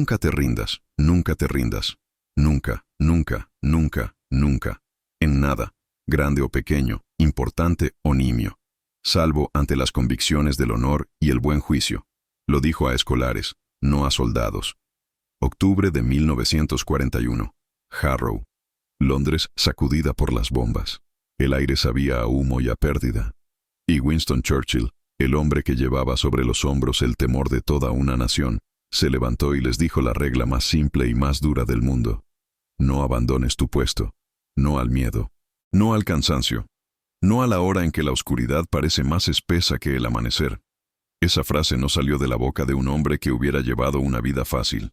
Nunca te rindas, nunca te rindas. Nunca, nunca, nunca, nunca. En nada, grande o pequeño, importante o nimio. Salvo ante las convicciones del honor y el buen juicio. Lo dijo a escolares, no a soldados. Octubre de 1941. Harrow. Londres sacudida por las bombas. El aire sabía a humo y a pérdida. Y Winston Churchill, el hombre que llevaba sobre los hombros el temor de toda una nación, se levantó y les dijo la regla más simple y más dura del mundo. No abandones tu puesto. No al miedo. No al cansancio. No a la hora en que la oscuridad parece más espesa que el amanecer. Esa frase no salió de la boca de un hombre que hubiera llevado una vida fácil.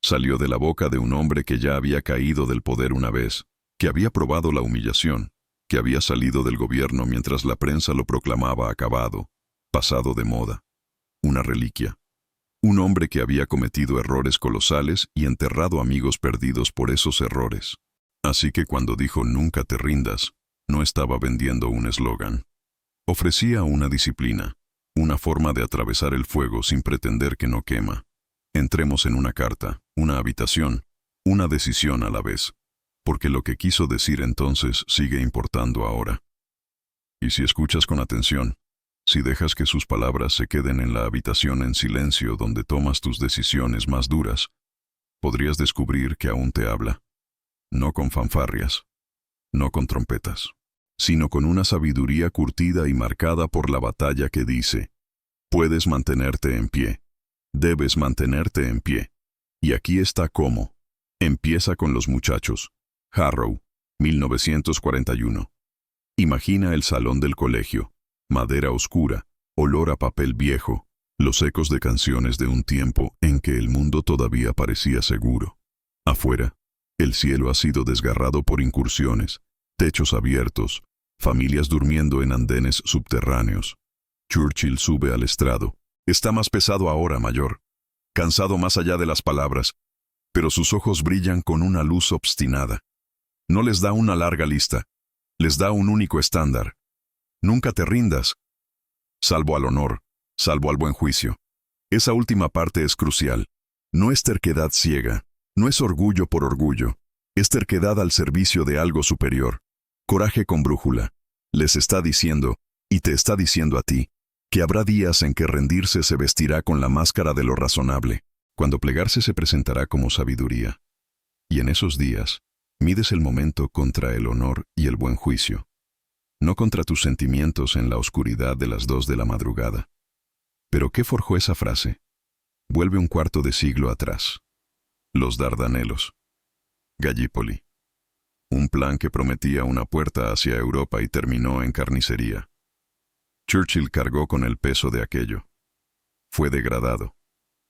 Salió de la boca de un hombre que ya había caído del poder una vez, que había probado la humillación, que había salido del gobierno mientras la prensa lo proclamaba acabado, pasado de moda, una reliquia. Un hombre que había cometido errores colosales y enterrado amigos perdidos por esos errores. Así que cuando dijo nunca te rindas, no estaba vendiendo un eslogan. Ofrecía una disciplina, una forma de atravesar el fuego sin pretender que no quema. Entremos en una carta, una habitación, una decisión a la vez, porque lo que quiso decir entonces sigue importando ahora. Y si escuchas con atención, si dejas que sus palabras se queden en la habitación en silencio donde tomas tus decisiones más duras, podrías descubrir que aún te habla. No con fanfarrias, no con trompetas, sino con una sabiduría curtida y marcada por la batalla que dice: puedes mantenerte en pie, debes mantenerte en pie. Y aquí está cómo. Empieza con los muchachos. Harrow, 1941. Imagina el salón del colegio, madera oscura, olor a papel viejo, los ecos de canciones de un tiempo en que el mundo todavía parecía seguro. Afuera, el cielo ha sido desgarrado por incursiones, techos abiertos, familias durmiendo en andenes subterráneos. Churchill sube al estrado. Está más pesado ahora, mayor. Cansado más allá de las palabras, pero sus ojos brillan con una luz obstinada. No les da una larga lista, les da un único estándar. Nunca te rindas. Salvo al honor, salvo al buen juicio. Esa última parte es crucial. No es terquedad ciega, no es orgullo por orgullo, es terquedad al servicio de algo superior. Coraje con brújula. Les está diciendo, y te está diciendo a ti, que habrá días en que rendirse se vestirá con la máscara de lo razonable, cuando plegarse se presentará como sabiduría. Y en esos días, mides el momento contra el honor y el buen juicio, no contra tus sentimientos en la oscuridad de las 2 de la madrugada. ¿Pero qué forjó esa frase? Vuelve un cuarto de siglo atrás. Los Dardanelos. Gallipoli. Un plan que prometía una puerta hacia Europa y terminó en carnicería. Churchill cargó con el peso de aquello. Fue degradado.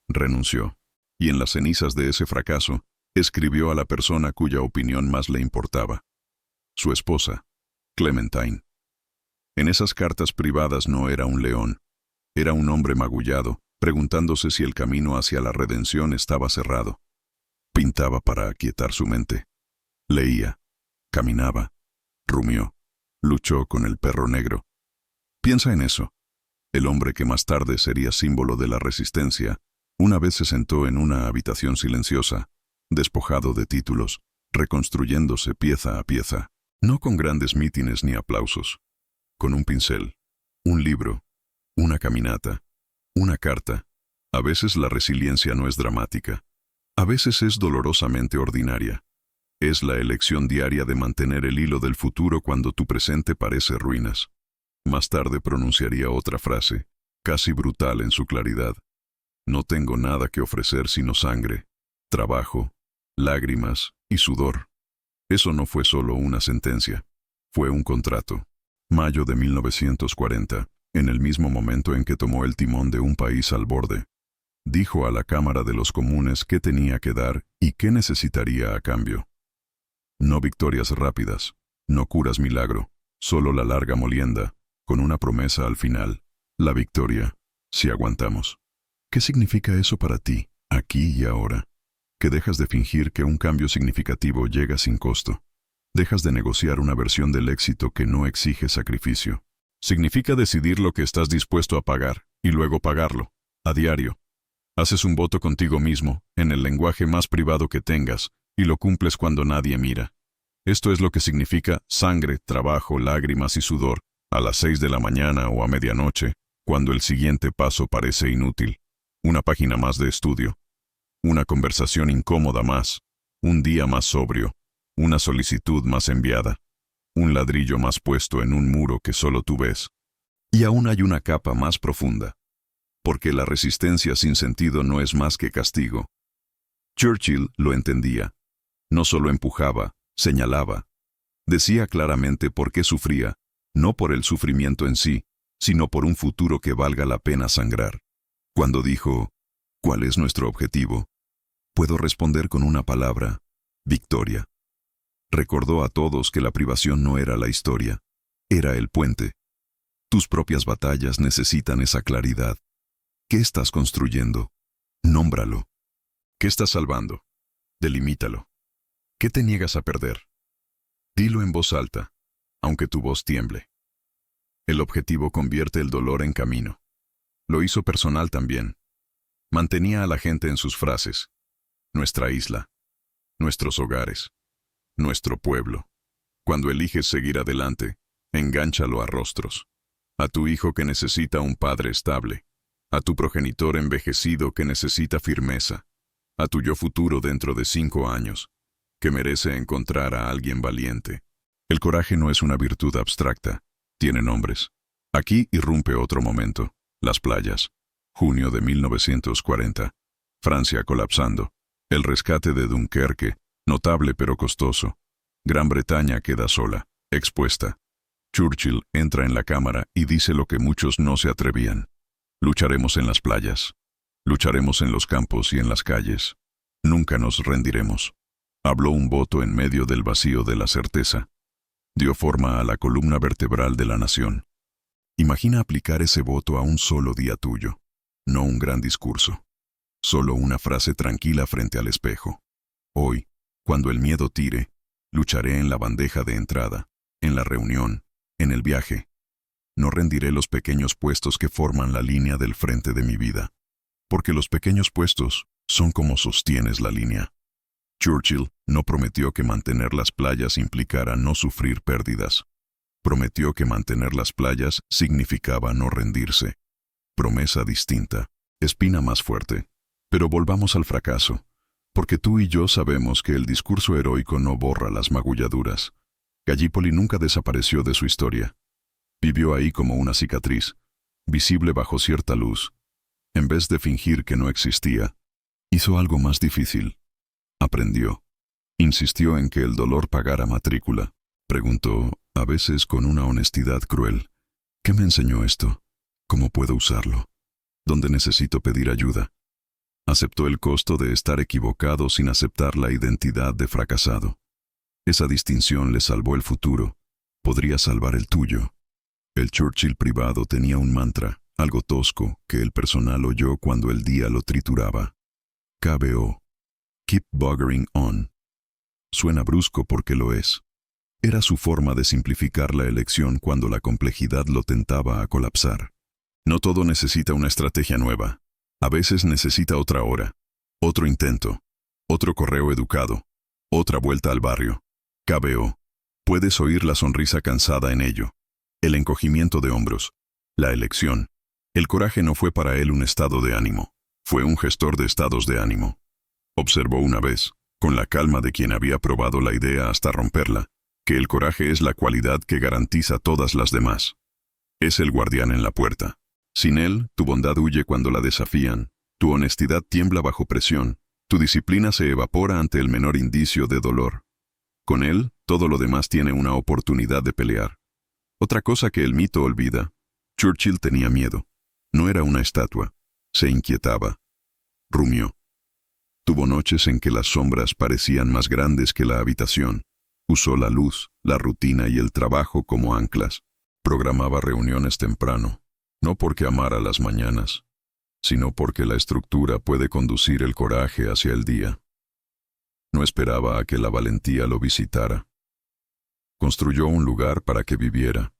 Renunció. Y en las cenizas de ese fracaso, escribió a la persona cuya opinión más le importaba. Su esposa, Clementine. En esas cartas privadas no era un león. Era un hombre magullado, preguntándose si el camino hacia la redención estaba cerrado. Pintaba para aquietar su mente. Leía. Caminaba. Rumió. Luchó con el perro negro. Piensa en eso. El hombre que más tarde sería símbolo de la resistencia, una vez se sentó en una habitación silenciosa, despojado de títulos, reconstruyéndose pieza a pieza, no con grandes mítines ni aplausos, con un pincel, un libro, una caminata, una carta. A veces la resiliencia no es dramática, a veces es dolorosamente ordinaria. Es la elección diaria de mantener el hilo del futuro cuando tu presente parece ruinas. Más tarde pronunciaría otra frase, casi brutal en su claridad. No tengo nada que ofrecer sino sangre, trabajo, lágrimas y sudor. Eso no fue solo una sentencia, fue un contrato. Mayo de 1940, en el mismo momento en que tomó el timón de un país al borde. Dijo a la Cámara de los Comunes qué tenía que dar y qué necesitaría a cambio. No victorias rápidas, no curas milagro, solo la larga molienda, con una promesa al final, la victoria, si aguantamos. ¿Qué significa eso para ti, aquí y ahora? Que dejas de fingir que un cambio significativo llega sin costo. Dejas de negociar una versión del éxito que no exige sacrificio. Significa decidir lo que estás dispuesto a pagar, y luego pagarlo, a diario. Haces un voto contigo mismo, en el lenguaje más privado que tengas, y lo cumples cuando nadie mira. Esto es lo que significa sangre, trabajo, lágrimas y sudor, a las 6 de la mañana o a medianoche, cuando el siguiente paso parece inútil. Una página más de estudio. Una conversación incómoda más. Un día más sobrio. Una solicitud más enviada. Un ladrillo más puesto en un muro que solo tú ves. Y aún hay una capa más profunda. Porque la resistencia sin sentido no es más que castigo. Churchill lo entendía. No solo empujaba, señalaba. Decía claramente por qué sufría, no por el sufrimiento en sí, sino por un futuro que valga la pena sangrar. Cuando dijo, ¿cuál es nuestro objetivo? Puedo responder con una palabra, victoria. Recordó a todos que la privación no era la historia, era el puente. Tus propias batallas necesitan esa claridad. ¿Qué estás construyendo? Nómbralo. ¿Qué estás salvando? Delimítalo. ¿Qué te niegas a perder? Dilo en voz alta, aunque tu voz tiemble. El objetivo convierte el dolor en camino. Lo hizo personal también. Mantenía a la gente en sus frases. Nuestra isla. Nuestros hogares. Nuestro pueblo. Cuando eliges seguir adelante, engánchalo a rostros. A tu hijo que necesita un padre estable. A tu progenitor envejecido que necesita firmeza. A tu yo futuro dentro de 5 años, que merece encontrar a alguien valiente. El coraje no es una virtud abstracta, tiene nombres. Aquí irrumpe otro momento, las playas. Junio de 1940. Francia colapsando. El rescate de Dunkerque, notable pero costoso. Gran Bretaña queda sola, expuesta. Churchill entra en la cámara y dice lo que muchos no se atrevían. Lucharemos en las playas. Lucharemos en los campos y en las calles. Nunca nos rendiremos. Habló un voto en medio del vacío de la certeza. Dio forma a la columna vertebral de la nación. Imagina aplicar ese voto a un solo día tuyo. No un gran discurso. Solo una frase tranquila frente al espejo. Hoy, cuando el miedo tire, lucharé en la bandeja de entrada, en la reunión, en el viaje. No rendiré los pequeños puestos que forman la línea del frente de mi vida. Porque los pequeños puestos son como sostienes la línea. Churchill no prometió que mantener las playas implicara no sufrir pérdidas. Prometió que mantener las playas significaba no rendirse. Promesa distinta, espina más fuerte. Pero volvamos al fracaso, porque tú y yo sabemos que el discurso heroico no borra las magulladuras. Gallipoli nunca desapareció de su historia. Vivió ahí como una cicatriz, visible bajo cierta luz. En vez de fingir que no existía, hizo algo más difícil. Aprendió. Insistió en que el dolor pagara matrícula. Preguntó, a veces con una honestidad cruel, ¿qué me enseñó esto? ¿Cómo puedo usarlo? ¿Dónde necesito pedir ayuda? Aceptó el costo de estar equivocado sin aceptar la identidad de fracasado. Esa distinción le salvó el futuro. Podría salvar el tuyo. El Churchill privado tenía un mantra, algo tosco, que el personal oyó cuando el día lo trituraba. KBO. Keep buggering on. Suena brusco porque lo es. Era su forma de simplificar la elección cuando la complejidad lo tentaba a colapsar. No todo necesita una estrategia nueva. A veces necesita otra hora, otro intento, otro correo educado, otra vuelta al barrio. KBO. Puedes oír la sonrisa cansada en ello. El encogimiento de hombros. La elección. El coraje no fue para él un estado de ánimo. Fue un gestor de estados de ánimo. Observó una vez, con la calma de quien había probado la idea hasta romperla, que el coraje es la cualidad que garantiza todas las demás. Es el guardián en la puerta. Sin él, tu bondad huye cuando la desafían, tu honestidad tiembla bajo presión, tu disciplina se evapora ante el menor indicio de dolor. Con él, todo lo demás tiene una oportunidad de pelear. Otra cosa que el mito olvida. Churchill tenía miedo. No era una estatua. Se inquietaba. Rumió. Tuvo noches en que las sombras parecían más grandes que la habitación. Usó la luz, la rutina y el trabajo como anclas. Programaba reuniones temprano. No porque amara las mañanas, sino porque la estructura puede conducir el coraje hacia el día. No esperaba a que la valentía lo visitara. Construyó un lugar para que viviera.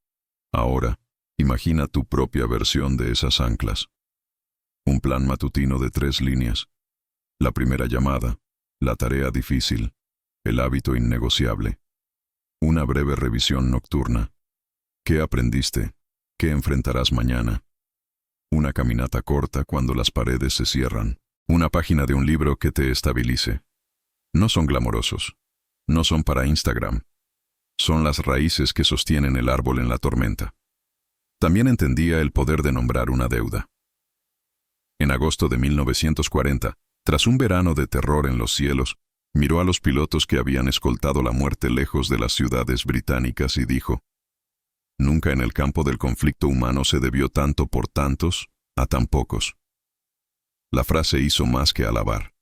Ahora, imagina tu propia versión de esas anclas. Un plan matutino de 3 líneas. La primera llamada, la tarea difícil, el hábito innegociable. Una breve revisión nocturna. ¿Qué aprendiste? ¿Qué enfrentarás mañana? Una caminata corta cuando las paredes se cierran. Una página de un libro que te estabilice. No son glamorosos. No son para Instagram. Son las raíces que sostienen el árbol en la tormenta. También entendía el poder de nombrar una deuda. En agosto de 1940, tras un verano de terror en los cielos, miró a los pilotos que habían escoltado la muerte lejos de las ciudades británicas y dijo: «Nunca en el campo del conflicto humano se debió tanto por tantos a tan pocos». La frase hizo más que alabar.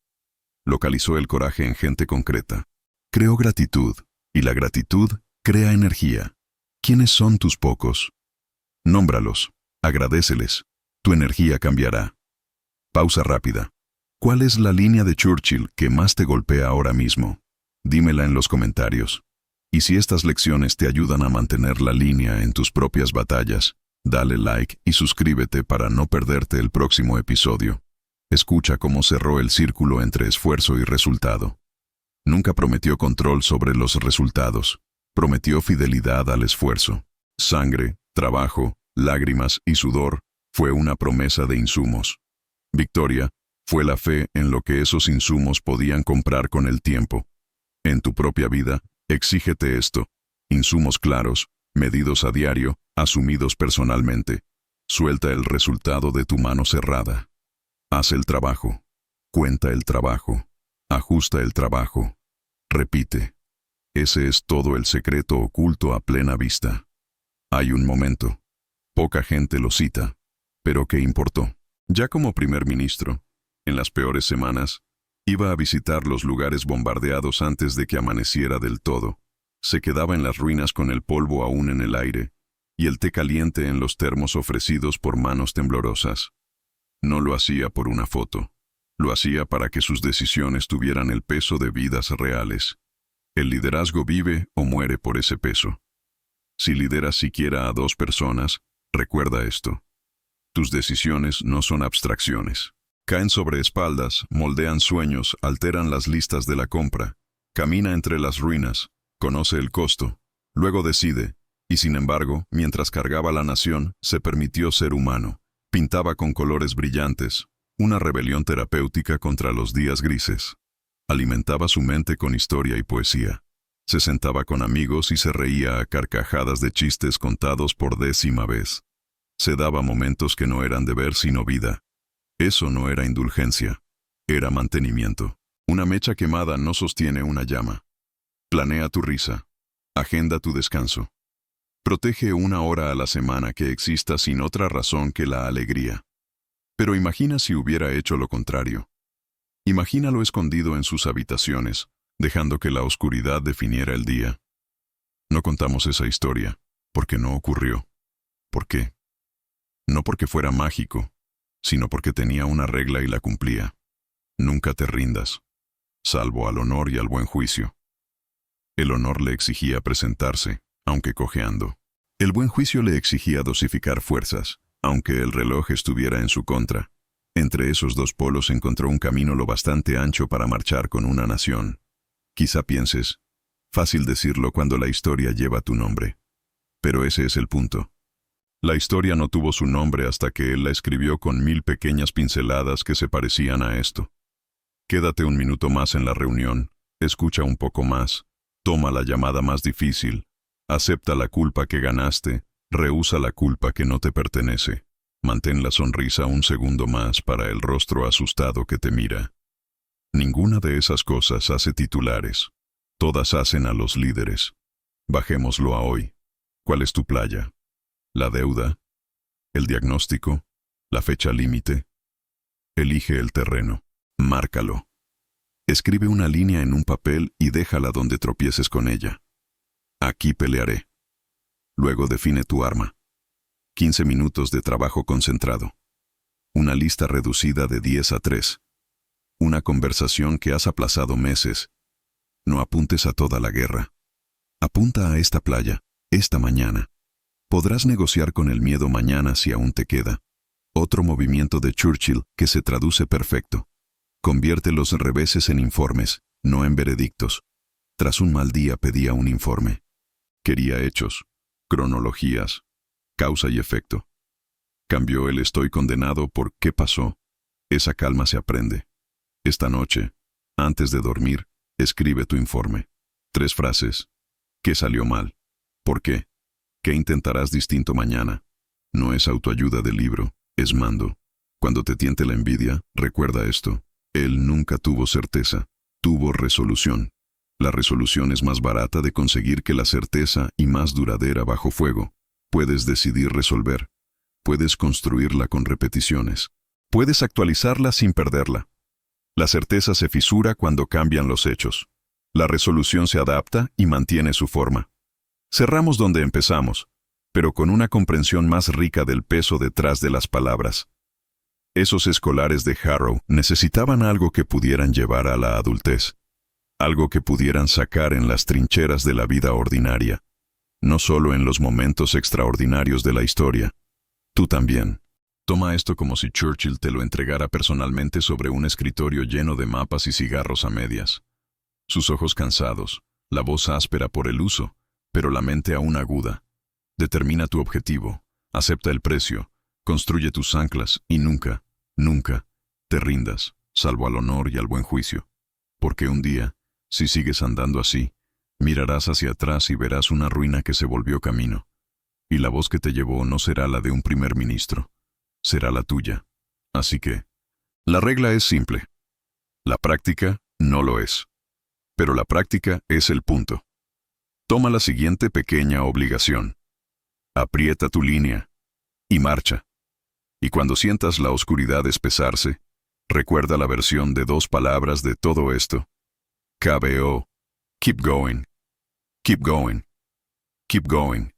Localizó el coraje en gente concreta. Creó gratitud, y la gratitud crea energía. ¿Quiénes son tus pocos? Nómbralos, agradéceles. Tu energía cambiará. Pausa rápida. ¿Cuál es la línea de Churchill que más te golpea ahora mismo? Dímela en los comentarios. Y si estas lecciones te ayudan a mantener la línea en tus propias batallas, dale like y suscríbete para no perderte el próximo episodio. Escucha cómo cerró el círculo entre esfuerzo y resultado. Nunca prometió control sobre los resultados. Prometió fidelidad al esfuerzo. Sangre, trabajo, lágrimas y sudor fue una promesa de insumos. Victoria fue la fe en lo que esos insumos podían comprar con el tiempo. En tu propia vida, exígete esto: insumos claros, medidos a diario, asumidos personalmente. Suelta el resultado de tu mano cerrada. Haz el trabajo. Cuenta el trabajo. Ajusta el trabajo. Repite. Ese es todo el secreto oculto a plena vista. Hay un momento. Poca gente lo cita. Pero ¿qué importó? Ya como primer ministro, en las peores semanas, iba a visitar los lugares bombardeados antes de que amaneciera del todo. Se quedaba en las ruinas con el polvo aún en el aire, y el té caliente en los termos ofrecidos por manos temblorosas. No lo hacía por una foto. Lo hacía para que sus decisiones tuvieran el peso de vidas reales. El liderazgo vive o muere por ese peso. Si lideras siquiera a 2 personas, recuerda esto. Tus decisiones no son abstracciones. Caen sobre espaldas, moldean sueños, alteran las listas de la compra. Camina entre las ruinas, conoce el costo, luego decide. Y sin embargo, mientras cargaba la nación, se permitió ser humano. Pintaba con colores brillantes, una rebelión terapéutica contra los días grises. Alimentaba su mente con historia y poesía. Se sentaba con amigos y se reía a carcajadas de chistes contados por 10ª vez. Se daba momentos que no eran deber sino vida. Eso no era indulgencia, era mantenimiento. Una mecha quemada no sostiene una llama. Planea tu risa. Agenda tu descanso. Protege 1 hora a la semana que exista sin otra razón que la alegría. Pero imagina si hubiera hecho lo contrario. Imagínalo escondido en sus habitaciones, dejando que la oscuridad definiera el día. No contamos esa historia, porque no ocurrió. ¿Por qué? No porque fuera mágico, sino porque tenía una regla y la cumplía. Nunca te rindas, salvo al honor y al buen juicio. El honor le exigía presentarse, aunque cojeando. El buen juicio le exigía dosificar fuerzas, aunque el reloj estuviera en su contra. Entre esos 2 polos encontró un camino lo bastante ancho para marchar con una nación. Quizá pienses, fácil decirlo cuando la historia lleva tu nombre. Pero ese es el punto. La historia no tuvo su nombre hasta que él la escribió con 1000 pequeñas pinceladas que se parecían a esto. Quédate 1 minuto más en la reunión, escucha un poco más, toma la llamada más difícil, acepta la culpa que ganaste, rehúsa la culpa que no te pertenece. Mantén la sonrisa 1 segundo más para el rostro asustado que te mira. Ninguna de esas cosas hace titulares. Todas hacen a los líderes. Bajémoslo a hoy. ¿Cuál es tu playa? ¿La deuda? ¿El diagnóstico? ¿La fecha límite? Elige el terreno. Márcalo. Escribe una línea en un papel y déjala donde tropieces con ella. Aquí pelearé. Luego define tu arma. 15 minutos de trabajo concentrado. Una lista reducida de 10 a 3. Una conversación que has aplazado meses. No apuntes a toda la guerra. Apunta a esta playa, esta mañana. Podrás negociar con el miedo mañana si aún te queda. Otro movimiento de Churchill que se traduce perfecto. Convierte los reveses en informes, no en veredictos. Tras un mal día pedía un informe. Quería hechos, cronologías, causa y efecto. Cambió el estoy condenado por ¿qué pasó? Esa calma se aprende. Esta noche, antes de dormir, escribe tu informe. 3 frases. ¿Qué salió mal? ¿Por qué? ¿Qué intentarás distinto mañana? No es autoayuda del libro, es mando. Cuando te tiente la envidia, recuerda esto. Él nunca tuvo certeza, tuvo resolución. La resolución es más barata de conseguir que la certeza y más duradera bajo fuego. Puedes decidir resolver. Puedes construirla con repeticiones. Puedes actualizarla sin perderla. La certeza se fisura cuando cambian los hechos. La resolución se adapta y mantiene su forma. Cerramos donde empezamos, pero con una comprensión más rica del peso detrás de las palabras. Esos escolares de Harrow necesitaban algo que pudieran llevar a la adultez, algo que pudieran sacar en las trincheras de la vida ordinaria, no solo en los momentos extraordinarios de la historia. Tú también. Toma esto como si Churchill te lo entregara personalmente sobre un escritorio lleno de mapas y cigarros a medias. Sus ojos cansados, la voz áspera por el uso, pero la mente aún aguda. Determina tu objetivo, acepta el precio, construye tus anclas y nunca, nunca, te rindas, salvo al honor y al buen juicio. Porque un día, si sigues andando así, mirarás hacia atrás y verás una ruina que se volvió camino. Y la voz que te llevó no será la de un primer ministro, será la tuya. Así que, la regla es simple. La práctica no lo es. Pero la práctica es el punto. Toma la siguiente pequeña obligación. Aprieta tu línea y marcha. Y cuando sientas la oscuridad espesarse, recuerda la versión de 2 palabras de todo esto. KBO. Keep going. Keep going. Keep going.